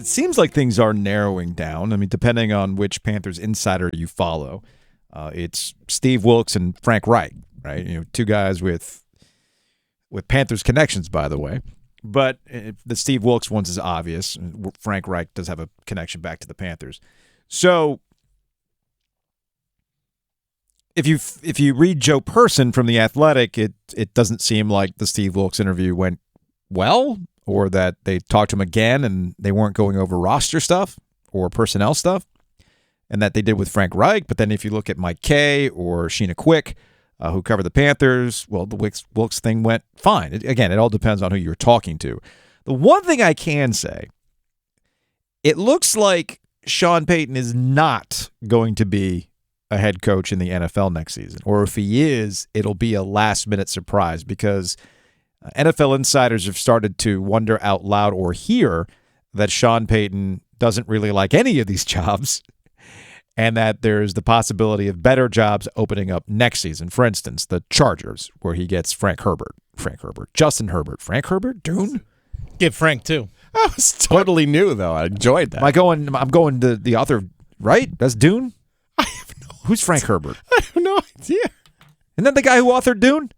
seems like things are narrowing down. I mean, depending on which Panthers insider you follow, it's Steve Wilks and Frank Reich, right? Two guys with Panthers connections, by the way. But the Steve Wilks ones is obvious. Frank Reich does have a connection back to the Panthers. So if you read Joe Person from The Athletic, it doesn't seem like the Steve Wilks interview went well, or that they talked to him again and they weren't going over roster stuff or personnel stuff, and that they did with Frank Reich. But then if you look at Mike Kay or Sheena Quick, who covered the Panthers, well, the Wilks thing went fine. Again, it all depends on who you're talking to. The one thing I can say, it looks like Sean Payton is not going to be a head coach in the NFL next season. Or if he is, it'll be a last-minute surprise, because NFL insiders have started to wonder out loud or hear that Sean Payton doesn't really like any of these jobs, and that there's the possibility of better jobs opening up next season. For instance, the Chargers, where he gets Frank Herbert, Justin Herbert, Frank Herbert, Dune. Get Frank too. That was totally new, though. I enjoyed that. I'm going to the author, right? That's Dune? I have no Who's Frank Herbert? I have no idea. Isn't that the guy who authored Dune?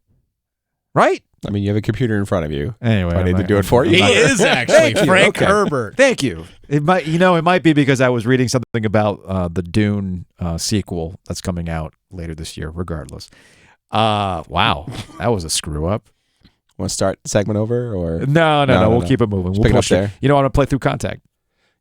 Right? I mean, you have a computer in front of you. Anyway, I need to do it for you. He is actually Frank Herbert. Thank you. It might be because I was reading something about the Dune sequel that's coming out later this year. Regardless, wow, that was a screw up. Want to start the segment over, or no? We'll keep it moving. We'll pick it up push it. there. I'm going to play through Contact.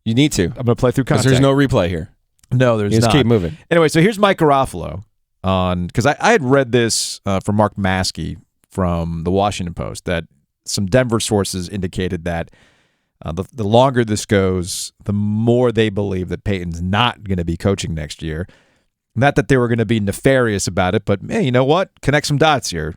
You need to. I'm going to play through Contact. Because there's no replay here. No, there's not. Just keep moving. Anyway, so here's Mike Garofalo because I had read this from Mark Maskey from the Washington Post, that some Denver sources indicated that the longer this goes, the more they believe that Payton's not going to be coaching next year. Not that they were going to be nefarious about it, but hey, you know what? Connect some dots here.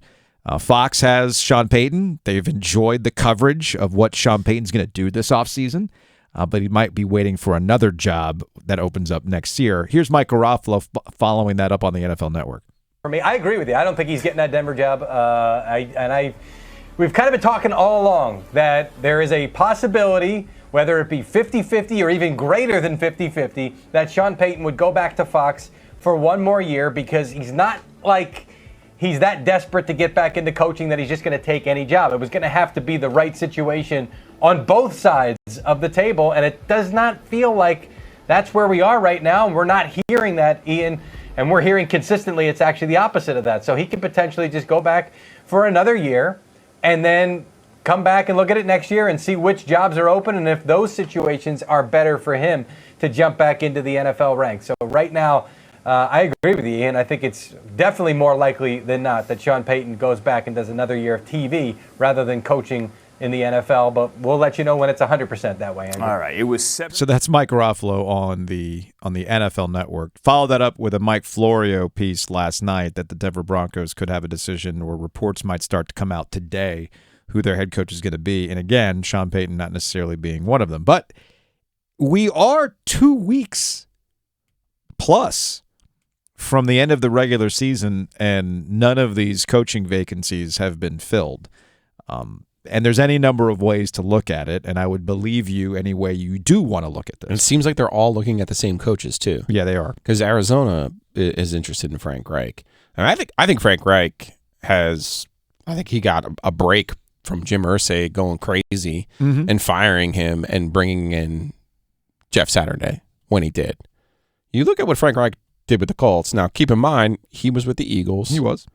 Fox has Sean Payton. They've enjoyed the coverage of what Sean Payton's going to do this offseason, but he might be waiting for another job that opens up next year. Here's Mike Garofalo following that up on the NFL Network. For me, I agree with you. I don't think he's getting that Denver job. We've kind of been talking all along that there is a possibility, whether it be 50-50 or even greater than 50-50, that Sean Payton would go back to Fox for one more year, because he's not like he's that desperate to get back into coaching that he's just going to take any job. It was going to have to be the right situation on both sides of the table, and it does not feel like that's where we are right now, and we're not hearing that, Ian. And we're hearing consistently it's actually the opposite of that. So he could potentially just go back for another year and then come back and look at it next year and see which jobs are open and if those situations are better for him to jump back into the NFL ranks. So right now, I agree with you, Ian. I think it's definitely more likely than not that Sean Payton goes back and does another year of TV rather than coaching in the NFL, but we'll let you know when it's 100% that way, Andrew. All right, it was 7. So that's Mike Garofalo on the NFL Network. Follow that up with a Mike Florio piece last night that the Denver Broncos could have a decision, or reports might start to come out today, who their head coach is going to be. And again, Sean Payton not necessarily being one of them. But we are 2 weeks plus from the end of the regular season, and none of these coaching vacancies have been filled. And there's any number of ways to look at it, and I would believe you any way you do want to look at this. And it seems like they're all looking at the same coaches, too. Yeah, they are. Because Arizona is interested in Frank Reich. And I think Frank Reich he got a break from Jim Irsay going crazy and firing him and bringing in Jeff Saturday when he did. You look at what Frank Reich did with the Colts. Now, keep in mind, he was with the Eagles. He was.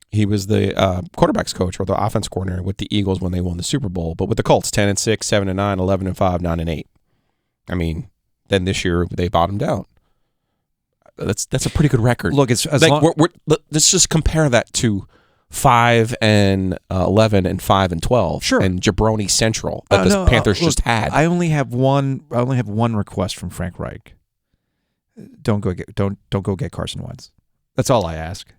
He was the quarterback's coach, or the offense coordinator with the Eagles when they won the Super Bowl. But with the Colts, 10-6, 7-9, 11-5, 9-8. I mean, then this year they bottomed out. That's a pretty good record. Look, it's let's just compare that to 5-11 and 5-12. Sure. And Jabroni Central that the Panthers just had. I only have one request from Frank Reich. Don't go get Carson Wentz. That's all I ask.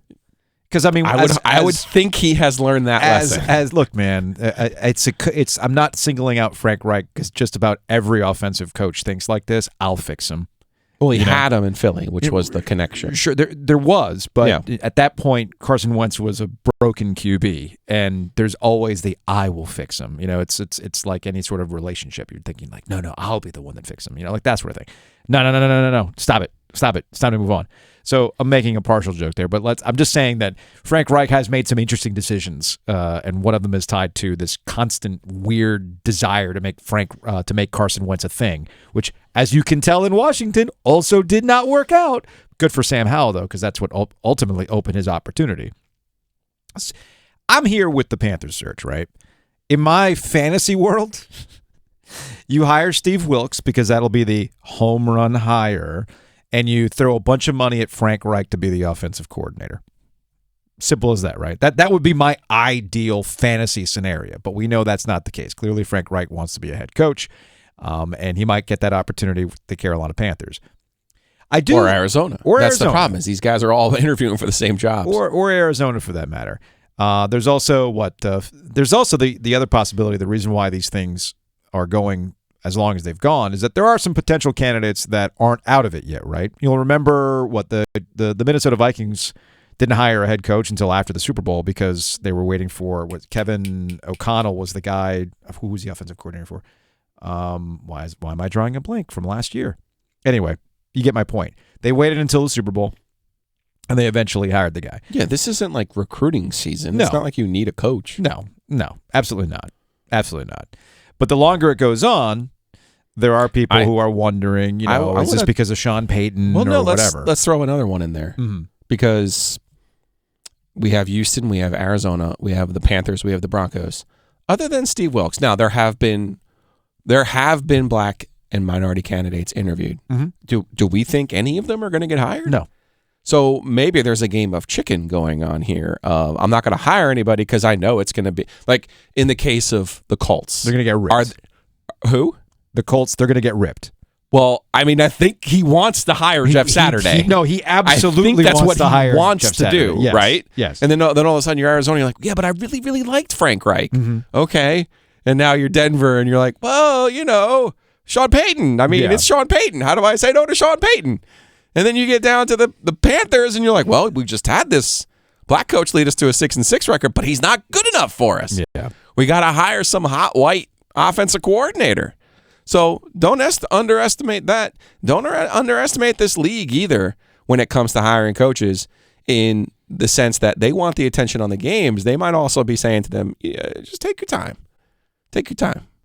Because I mean, I would think he has learned that lesson. Look, man, I'm not singling out Frank Reich, because just about every offensive coach thinks like this. I'll fix him. Well, he had him in Philly, which was the connection. Sure, there was, but at that point, Carson Wentz was a broken QB, and there's always the "I will fix him." It's like any sort of relationship. You're thinking like, no, I'll be the one that fixes him. Like that sort of thing. No. Stop it. It's time to move on. So I'm making a partial joke there, but I'm just saying that Frank Reich has made some interesting decisions, and one of them is tied to this constant weird desire to make Carson Wentz a thing, which, as you can tell in Washington, also did not work out. Good for Sam Howell, though, because that's what ultimately opened his opportunity. I'm here with the Panthers search, right? In my fantasy world, you hire Steve Wilks because that'll be the home run hire, and you throw a bunch of money at Frank Reich to be the offensive coordinator. Simple as that, right? That would be my ideal fantasy scenario, but we know that's not the case. Clearly, Frank Reich wants to be a head coach, and he might get that opportunity with the Carolina Panthers. Or Arizona. That's Arizona. The problem is these guys are all interviewing for the same jobs. Or Arizona, for that matter. There's also the other possibility. The reason why these things are going as long as they've gone is that there are some potential candidates that aren't out of it yet, right? You'll remember what the Minnesota Vikings didn't hire a head coach until after the Super Bowl because they were waiting for what Kevin O'Connell was the guy. Who was the offensive coordinator for? Why am I drawing a blank from last year? Anyway, you get my point. They waited until the Super Bowl, and they eventually hired the guy. Yeah, this isn't like recruiting season. No. It's not like you need a coach. No, absolutely not. Absolutely not. But the longer it goes on, there are people who are wondering, is this because of Sean Payton or whatever? Let's throw another one in there because we have Houston, we have Arizona, we have the Panthers, we have the Broncos. Other than Steve Wilks, now there have been black and minority candidates interviewed. Do we think any of them are going to get hired? No. So maybe there's a game of chicken going on here. I'm not going to hire anybody because I know it's going to be like in the case of the Colts. They're going to get ripped. Who? The Colts, they're going to get ripped. Well, I mean, I think he wants to hire Jeff Saturday. He absolutely I think that's wants what to hire he wants Jeff to Saturday. do, Yes. right? Yes. And then all of a sudden you're Arizona, you're like, yeah, but I really, really liked Frank Reich. Okay. And now you're Denver, and you're like, well, Sean Payton. I mean, It's Sean Payton. How do I say no to Sean Payton? And then you get down to the Panthers, and you're like, well, we just had this black coach lead us to a 6-6 record, but he's not good enough for us. Yeah. We got to hire some hot white offensive coordinator. So don't underestimate that. Don't underestimate this league either when it comes to hiring coaches, in the sense that they want the attention on the games. They might also be saying to them, just take your time. Take your time.